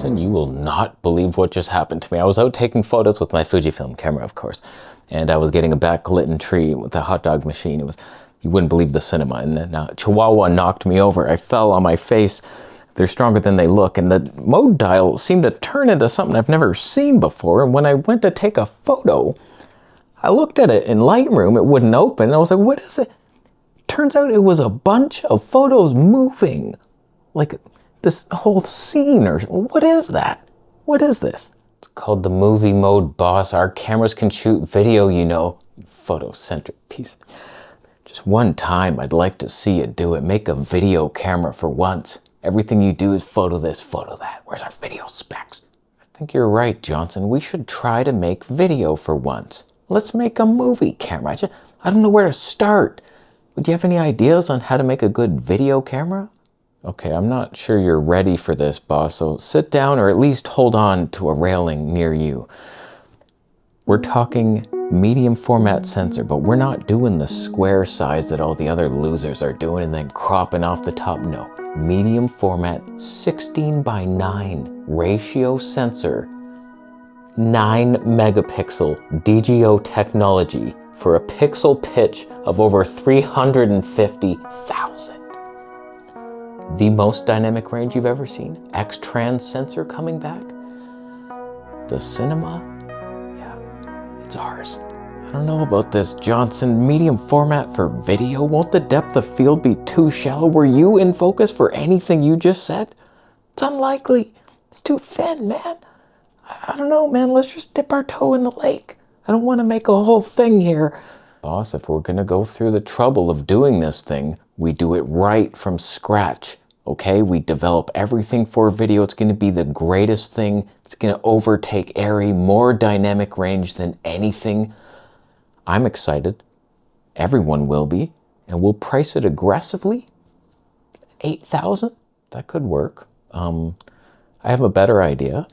Johnson, you will not believe what just happened to me. I was out taking photos with my Fujifilm camera, of course, and I was getting a backlit tree with a hot dog machine. It was, you wouldn't believe the cinema. And then Chihuahua knocked me over. I fell on my face. They're stronger than they look. And the mode dial seemed to turn into something I've never seen before. And when I went to take a photo, I looked at it in Lightroom, it wouldn't open. And I was like, what is it? Turns out it was a bunch of photos moving. Like this whole scene, or what is that? What is this? It's called the movie mode, boss. Our cameras can shoot video, you know. Photocentric piece. Just one time, I'd like to see you do it. Make a video camera for once. Everything you do is photo this, photo that. Where's our video specs? I think you're right, Johnson. We should try to make video for once. Let's make a movie camera. I don't know where to start. Would you have any ideas on how to make a good video camera? Okay, I'm not sure you're ready for this, boss, so sit down or at least hold on to a railing near you. We're talking medium format sensor, but we're not doing the square size that all the other losers are doing and then cropping off the top. No, medium format 16:9 ratio sensor, 9 megapixel DGO technology for a pixel pitch of over 350,000. The most dynamic range you've ever seen. X-trans sensor coming back. The cinema, yeah, it's ours. I don't know about this, Johnson. Medium format for video? Won't the depth of field be too shallow? Were you in focus for anything you just said? It's unlikely. It's too thin, man. I don't know, man. Let's just dip our toe in the lake. I don't want to make a whole thing here. Boss, if we're going to go through the trouble of doing this thing, we do it right from scratch, okay? We develop everything for video. It's going to be the greatest thing. It's going to overtake ARRI, more dynamic range than anything. I'm excited. Everyone will be. And we'll price it aggressively. 8,000? That could work. I have a better idea.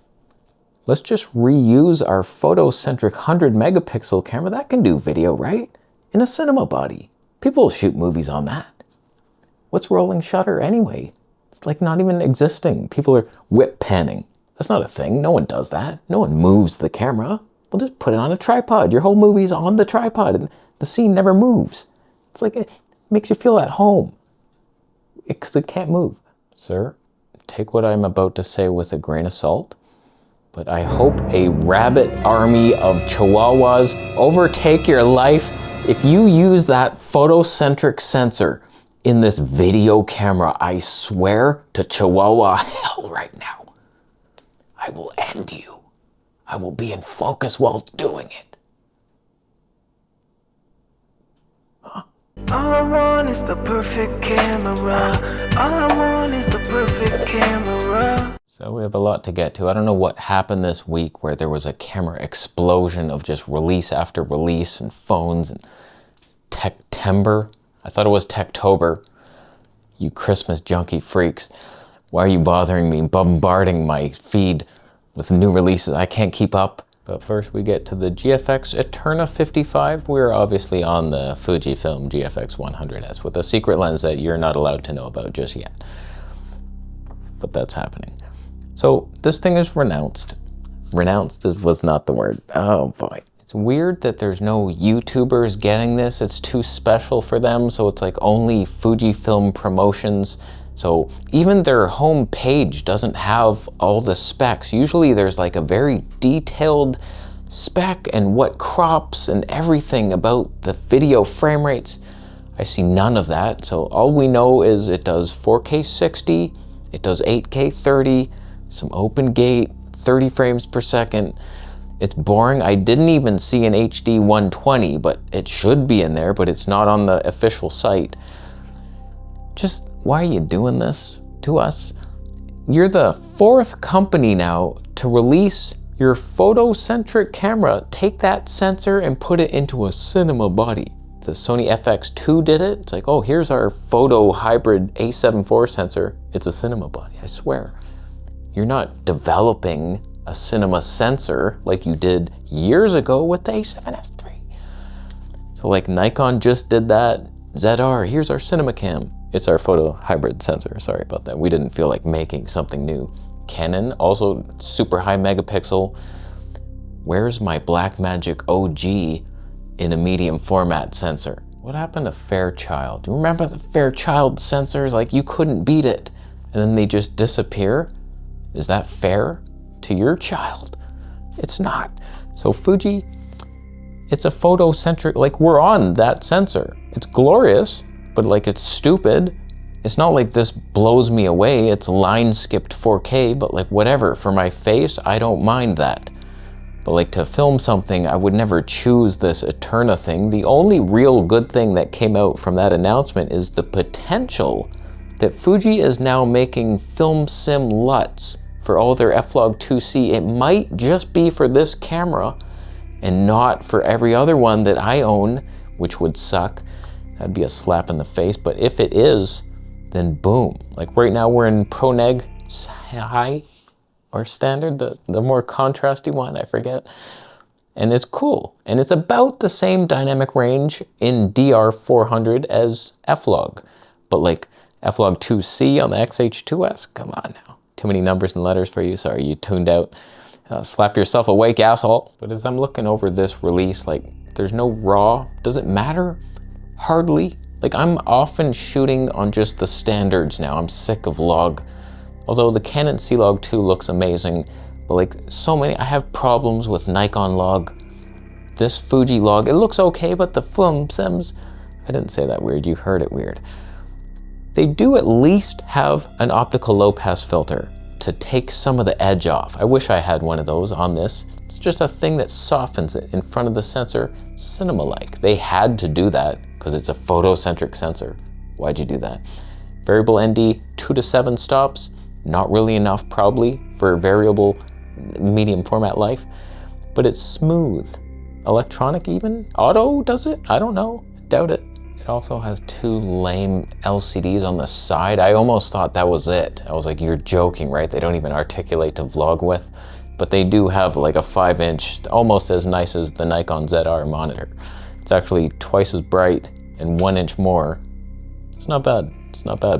Let's just reuse our photocentric 100 megapixel camera. That can do video, right? In a cinema body. People will shoot movies on that. What's rolling shutter anyway? It's like not even existing. People are whip panning. That's not a thing. No one does that. No one moves the camera. We'll just put it on a tripod. Your whole movie's on the tripod and the scene never moves. It's like it makes you feel at home because it can't move. Sir, take what I'm about to say with a grain of salt. But I hope a rabbit army of chihuahuas overtake your life if you use that photocentric sensor in this video camera. I swear to Chihuahua hell right now, I will end you. I will be in focus while doing it. Huh? All I want is the perfect camera. All I want is the perfect camera. So we have a lot to get to. I don't know what happened this week where there was a camera explosion of just release after release and phones and Techtember. I thought it was Techtober. You Christmas junkie freaks. Why are you bothering me, bombarding my feed with new releases? I can't keep up. But first we get to the GFX Eterna 55. We're obviously on the Fujifilm GFX 100S with a secret lens that you're not allowed to know about just yet. But that's happening. So this thing is renounced. Renounced was not the word. Oh boy. It's weird that there's no YouTubers getting this. It's too special for them. So it's like only Fujifilm promotions. So even their home page doesn't have all the specs. Usually there's like a very detailed spec and what crops and everything about the video frame rates. I see none of that. So all we know is it does 4K 60, it does 8K 30, some open gate, 30 frames per second. It's boring. I didn't even see an HD 120, but it should be in there, but it's not on the official site. Just, why are you doing this to us? You're the 4th company now to release your photocentric camera. Take that sensor and put it into a cinema body. The Sony FX2 did it. It's like, oh, here's our photo hybrid A7 IV sensor. It's a cinema body, I swear. You're not developing a cinema sensor like you did years ago with the A7S III. So like Nikon just did that. ZR, here's our cinema cam. It's our photo hybrid sensor. Sorry about that. We didn't feel like making something new. Canon, also super high megapixel. Where's my Blackmagic OG in a medium format sensor? What happened to Fairchild? Do you remember the Fairchild sensors? Like, you couldn't beat it, and then they just disappear? Is that fair to your child? It's not. So Fuji, it's a photocentric, like, we're on that sensor. It's glorious, but like, it's stupid. It's not like this blows me away. It's line skipped 4K, but like, whatever. For my face, I don't mind that. But like, to film something, I would never choose this Eterna thing. The only real good thing that came out from that announcement is the potential that Fuji is now making film sim LUTs for all their F-Log 2C. It might just be for this camera and not for every other one that I own, which would suck. That'd be a slap in the face. But if it is, then boom. Like, right now we're in Pro Neg high or standard, the more contrasty one, I forget. And it's cool. And it's about the same dynamic range in DR400 as F-Log. But like, F-Log 2C on the XH2S, come on now. Too many numbers and letters for you, sorry, you tuned out. Slap yourself awake, asshole. But as I'm looking over this release, like, there's no RAW. Does it matter? Hardly. Like, I'm often shooting on just the standards now. I'm sick of log. Although the Canon C-Log 2 looks amazing, but like, so many, I have problems with Nikon log. This Fuji log, it looks okay, but the film sims, I didn't say that weird, you heard it weird. They do at least have an optical low pass filter to take some of the edge off. I wish I had one of those on this. It's just a thing that softens it in front of the sensor, cinema-like. They had to do that because it's a photocentric sensor. Why'd you do that? Variable ND, 2 to 7 stops. Not really enough probably for variable medium format life, but it's smooth. Electronic even? Auto does it? I don't know, doubt it. It also has 2 lame LCDs on the side. I almost thought that was it. I was like, you're joking, right? They don't even articulate to vlog with, but they do have like a 5-inch, almost as nice as the Nikon ZR monitor. It's actually twice as bright and 1 inch more. It's not bad,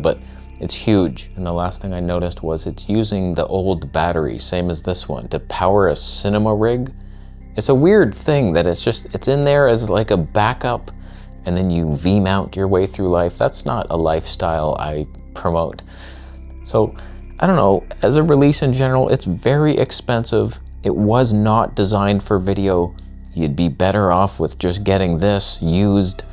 but it's huge. And the last thing I noticed was it's using the old battery, same as this one, to power a cinema rig. It's a weird thing that it's in there as like a backup, and then you V-mount your way through life. That's not a lifestyle I promote. So, I don't know, as a release in general, it's very expensive. It was not designed for video. You'd be better off with just getting this used.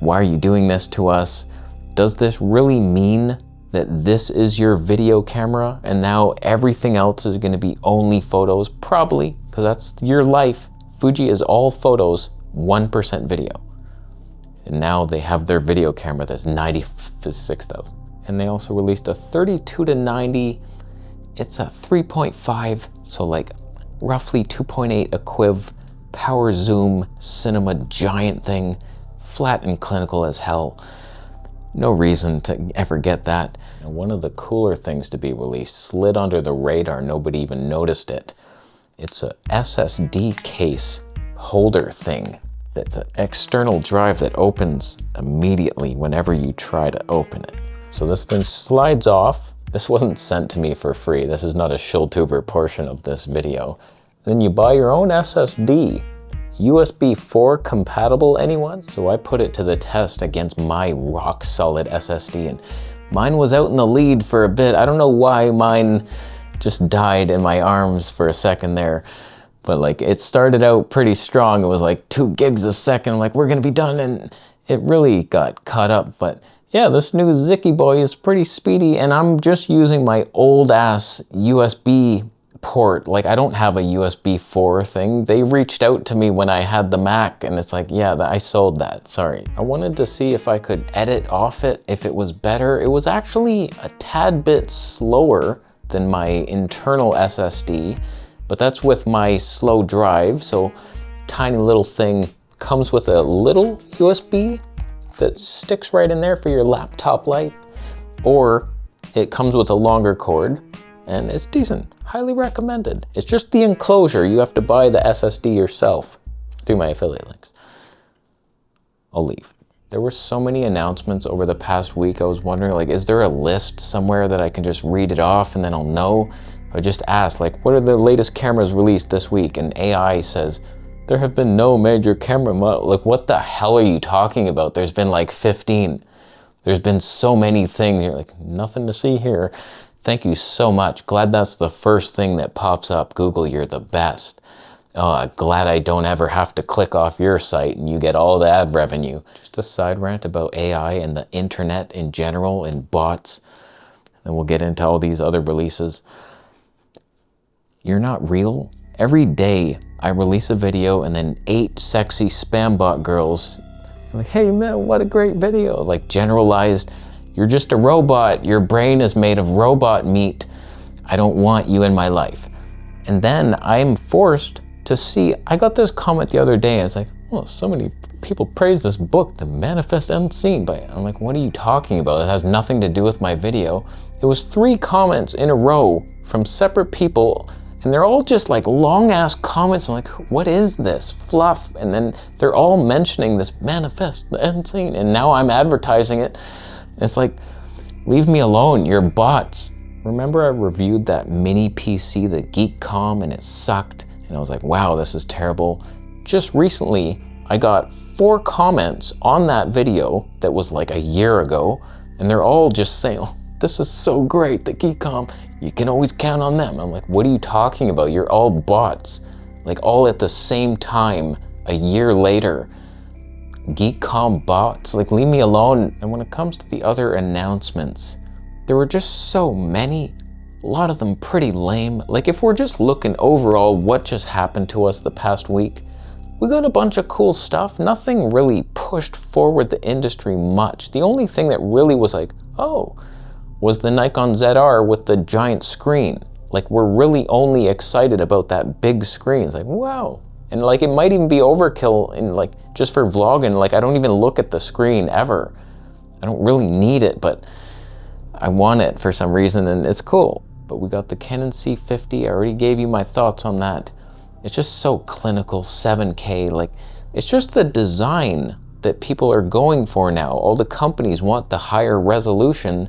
Why are you doing this to us? Does this really mean that this is your video camera and now everything else is going to be only photos? Probably, because that's your life. Fuji is all photos, 1% video. And now they have their video camera that's 96,000. And they also released a 32 to 90. It's a 3.5, so like roughly 2.8 equiv power zoom cinema giant thing, flat and clinical as hell. No reason to ever get that. And one of the cooler things to be released slid under the radar, nobody even noticed it. It's a SSD case holder thing. That's an external drive that opens immediately whenever you try to open it. So this thing slides off. This wasn't sent to me for free. This is not a Schultuber portion of this video. Then you buy your own SSD. USB 4 compatible, anyone? So I put it to the test against my rock solid SSD, and mine was out in the lead for a bit. I don't know why mine just died in my arms for a second there, but like, it started out pretty strong. It was like 2 gigs a second. I'm like, we're gonna be done, and it really got caught up. But yeah, this new Zicky boy is pretty speedy, and I'm just using my old ass USB port. Like, I don't have a USB 4 thing. They reached out to me when I had the Mac, and it's like, yeah, I sold that, sorry. I wanted to see if I could edit off it, if it was better. It was actually a tad bit slower than my internal SSD, but that's with my slow drive, so tiny little thing. Comes with a little USB that sticks right in there for your laptop light, or it comes with a longer cord, and it's decent. Highly recommended. It's just the enclosure. You have to buy the SSD yourself through my affiliate links. I'll leave. There were so many announcements over the past week. I was wondering, like, is there a list somewhere that I can just read it off and then I'll know? I just asked, like, what are the latest cameras released this week? And AI says, there have been no major camera model. Like, what the hell are you talking about? There's been like 15. There's been so many things. You're like, nothing to see here. Thank you so much. Glad that's the first thing that pops up. Google, you're the best. Glad I don't ever have to click off your site and you get all the ad revenue. Just a side rant about AI and the internet in general and bots. And we'll get into all these other releases. You're not real. Every day I release a video and then 8 sexy spam bot girls are like, hey man, what a great video. Like generalized, you're just a robot. Your brain is made of robot meat. I don't want you in my life. And then I'm forced to see, I got this comment the other day, and it's like, oh, so many people praise this book, The Manifest Unseen. But I'm like, what are you talking about? It has nothing to do with my video. It was 3 comments in a row from separate people, and they're all just like long ass comments. I'm like, what is this fluff? And then they're all mentioning this Manifest Unseen, and now I'm advertising it. And it's like, leave me alone, you're bots. Remember I reviewed that mini PC, the GeekCom, and it sucked? And I was like, wow, this is terrible. Just recently, I got 4 comments on that video that was like a year ago, and they're all just saying, oh, this is so great, the GeekCom, you can always count on them. I'm like, what are you talking about? You're all bots. Like all at the same time, a year later. GeekCom bots, like leave me alone. And when it comes to the other announcements, there were just so many. A lot of them pretty lame. Like if we're just looking overall what just happened to us the past week, we got a bunch of cool stuff. Nothing really pushed forward the industry much. The only thing that really was like, oh, was the Nikon ZR with the giant screen. Like we're really only excited about that big screen. It's like, wow. And like it might even be overkill in like just for vlogging. Like I don't even look at the screen ever. I don't really need it, but I want it for some reason and it's cool. But we got the Canon C50. I already gave you my thoughts on that. It's just so clinical, 7K. Like, it's just the design that people are going for now. All the companies want the higher resolution.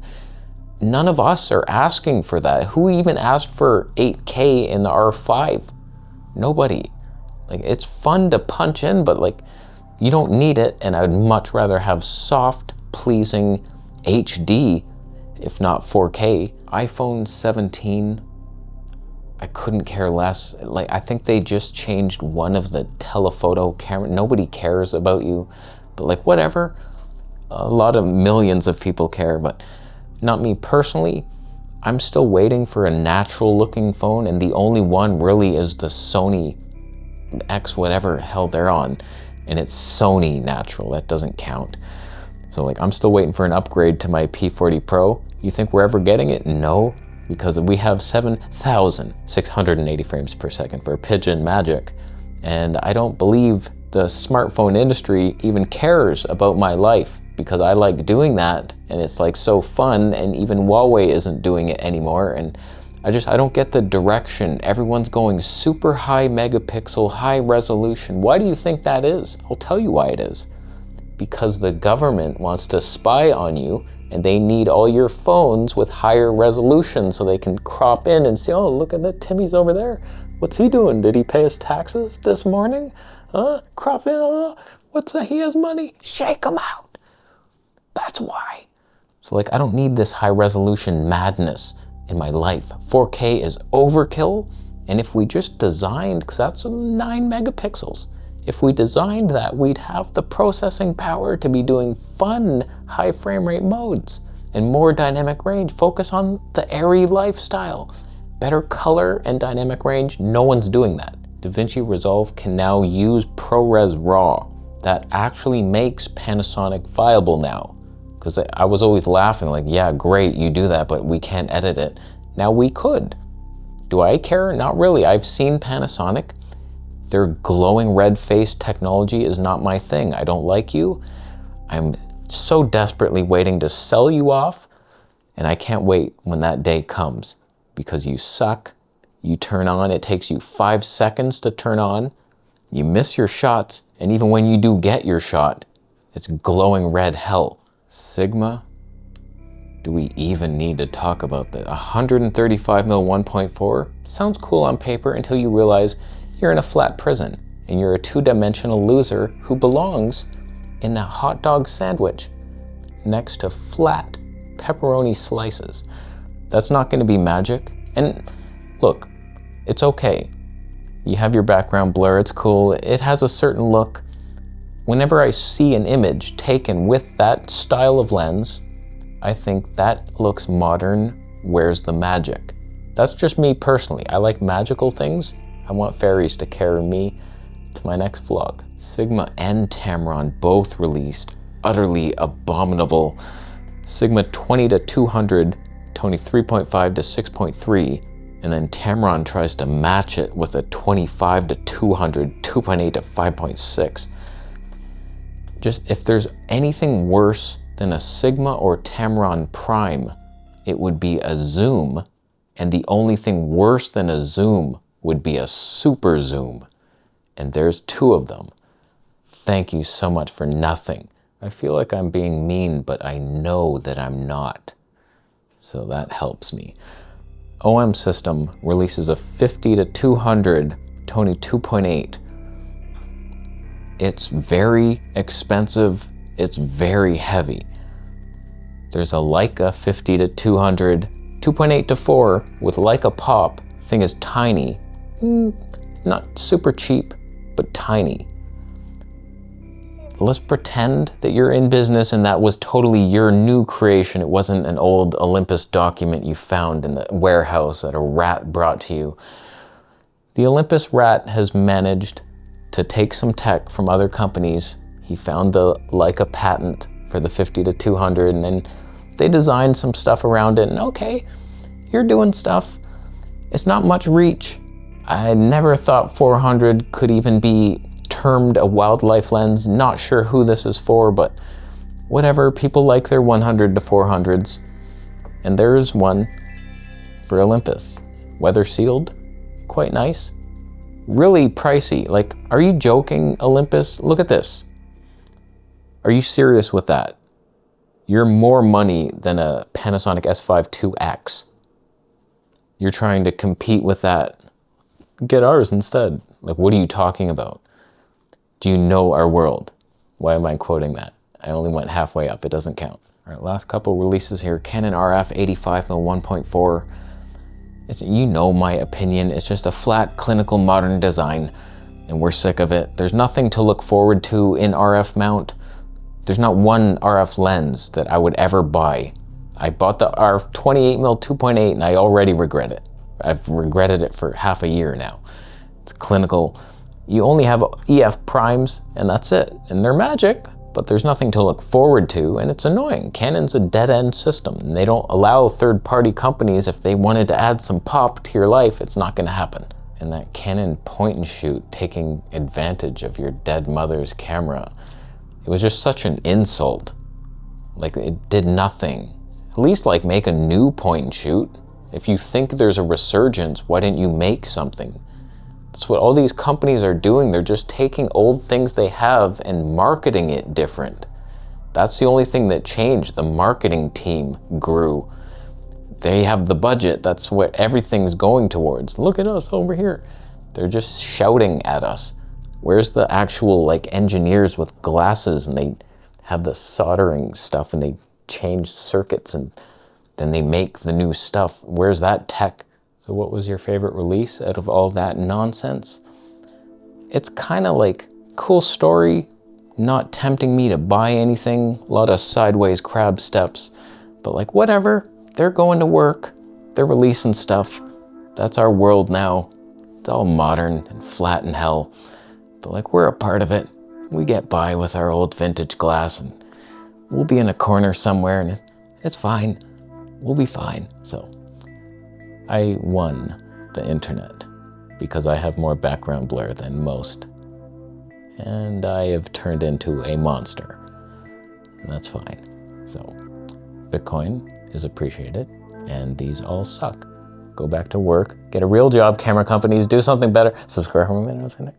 None of us are asking for that. Who even asked for 8K in the R5? Nobody. Like, it's fun to punch in, but like, you don't need it. And I would much rather have soft, pleasing HD, if not 4K. iPhone 17, I couldn't care less. Like, I think they just changed one of the telephoto camera. Nobody cares about you, but like, whatever. A lot of millions of people care, but not me personally. I'm still waiting for a natural looking phone, and the only one really is the Sony X whatever hell they're on, and it's Sony natural. That doesn't count. So like, I'm still waiting for an upgrade to my P40 Pro. You think we're ever getting it? No, because we have 7,680 frames per second for Pigeon Magic. And I don't believe the smartphone industry even cares about my life, because I like doing that and it's like so fun, and even Huawei isn't doing it anymore. And I don't get the direction. Everyone's going super high megapixel, high resolution. Why do you think that is? I'll tell you why it is. Because the government wants to spy on you, and they need all your phones with higher resolution so they can crop in and see, oh, look at that Timmy's over there. What's he doing? Did he pay his taxes this morning? Crop in, what's that? He has money. Shake him out. That's why. So like, I don't need this high resolution madness in my life. 4K is overkill. And if we just designed, because that's 9 megapixels, if we designed that, we'd have the processing power to be doing fun high frame rate modes and more dynamic range. Focus on the airy lifestyle. Better color and dynamic range. No one's doing that. DaVinci Resolve can now use ProRes RAW. That actually makes Panasonic viable now. Because I was always laughing like, yeah, great, you do that, but we can't edit it. Now we could. Do I care? Not really. I've seen Panasonic. Their glowing red face technology is not my thing. I don't like you. I'm so desperately waiting to sell you off, and I can't wait when that day comes, because you suck. You turn on, it takes you 5 seconds to turn on. You miss your shots, and even when you do get your shot, It's glowing red hell. Sigma? Do we even need to talk about that? 135mm 1.4 sounds cool on paper until you realize you're in a flat prison and you're a two-dimensional loser who belongs in a hot dog sandwich next to flat pepperoni slices. That's not going to be magic. And look, it's okay. You have your background blur, it's cool. It has a certain look. Whenever I see an image taken with that style of lens, I think that looks modern. Where's the magic? That's just me personally. I like magical things. I want fairies to carry me to my next vlog. Sigma and Tamron both released utterly abominable Sigma 20-200, Tony 3.5 to 6.3, and then Tamron tries to match it with a 25-200, 2.8 to 5.6. Just, if there's anything worse than a Sigma or Tamron Prime, it would be a zoom, and the only thing worse than a zoom would be a super zoom. And there's two of them. Thank you so much for nothing. I feel like I'm being mean, but I know that I'm not. So that helps me. OM System releases a 50-200 Tony 2.8. It's very expensive. It's very heavy. There's a Leica 50-200, 2.8 to 4 with Leica pop. Thing is tiny. Not super cheap, but tiny. Let's pretend that you're in business and that was totally your new creation. It wasn't an old Olympus document you found in the warehouse that a rat brought to you. The Olympus rat has managed to take some tech from other companies. He found the Leica patent for the 50-200, and then they designed some stuff around it, and okay, you're doing stuff. It's not much reach. I never thought 400 could even be termed a wildlife lens. Not sure who this is for, but whatever. People like their 100 to 400s. And there's one for Olympus. Weather sealed, quite nice. Really pricey. Like, are you joking, Olympus? Look at this. Are you serious with that? You're more money than a Panasonic S5 2X. You're trying to compete with that. Get ours instead. Like, what are you talking about? Do you know our world? Why am I quoting that? I only went halfway up, it doesn't count. All right, last couple releases here. Canon RF 85mm 1.4. You know my opinion, it's just a flat, clinical, modern design, and we're sick of it. There's nothing to look forward to in RF mount. There's not one RF lens that I would ever buy. I bought the RF 28mm 2.8 and I already regret it. I've regretted it for half a year now. It's clinical. You only have EF primes and that's it. And they're magic, but there's nothing to look forward to, and it's annoying. Canon's a dead-end system, and they don't allow third-party companies, if they wanted to add some pop to your life, it's not gonna happen. And that Canon point and shoot, taking advantage of your dead mother's camera, it was just such an insult. Like, it did nothing. At least, like, make a new point and shoot. If you think there's a resurgence, why didn't you make something? That's what all these companies are doing. They're just taking old things they have and marketing it different. That's the only thing that changed. The marketing team grew. They have the budget. That's what everything's going towards. Look at us over here. They're just shouting at us. Where's the actual, like, engineers with glasses, and they have the soldering stuff and they change circuits and then they make the new stuff? Where's that tech? So what was your favorite release out of all that nonsense? It's kind of like, cool story, not tempting me to buy anything, a lot of sideways crab steps, but like, whatever, they're going to work, they're releasing stuff. That's our world now. It's all modern and flat in hell, but like, we're a part of it. We get by with our old vintage glass, and we'll be in a corner somewhere, and it's fine. We'll be fine. So I won the internet because I have more background blur than most. And I have turned into a monster. And that's fine. So Bitcoin is appreciated, and these all suck. Go back to work, get a real job, camera companies, do something better. Subscribe for more videos.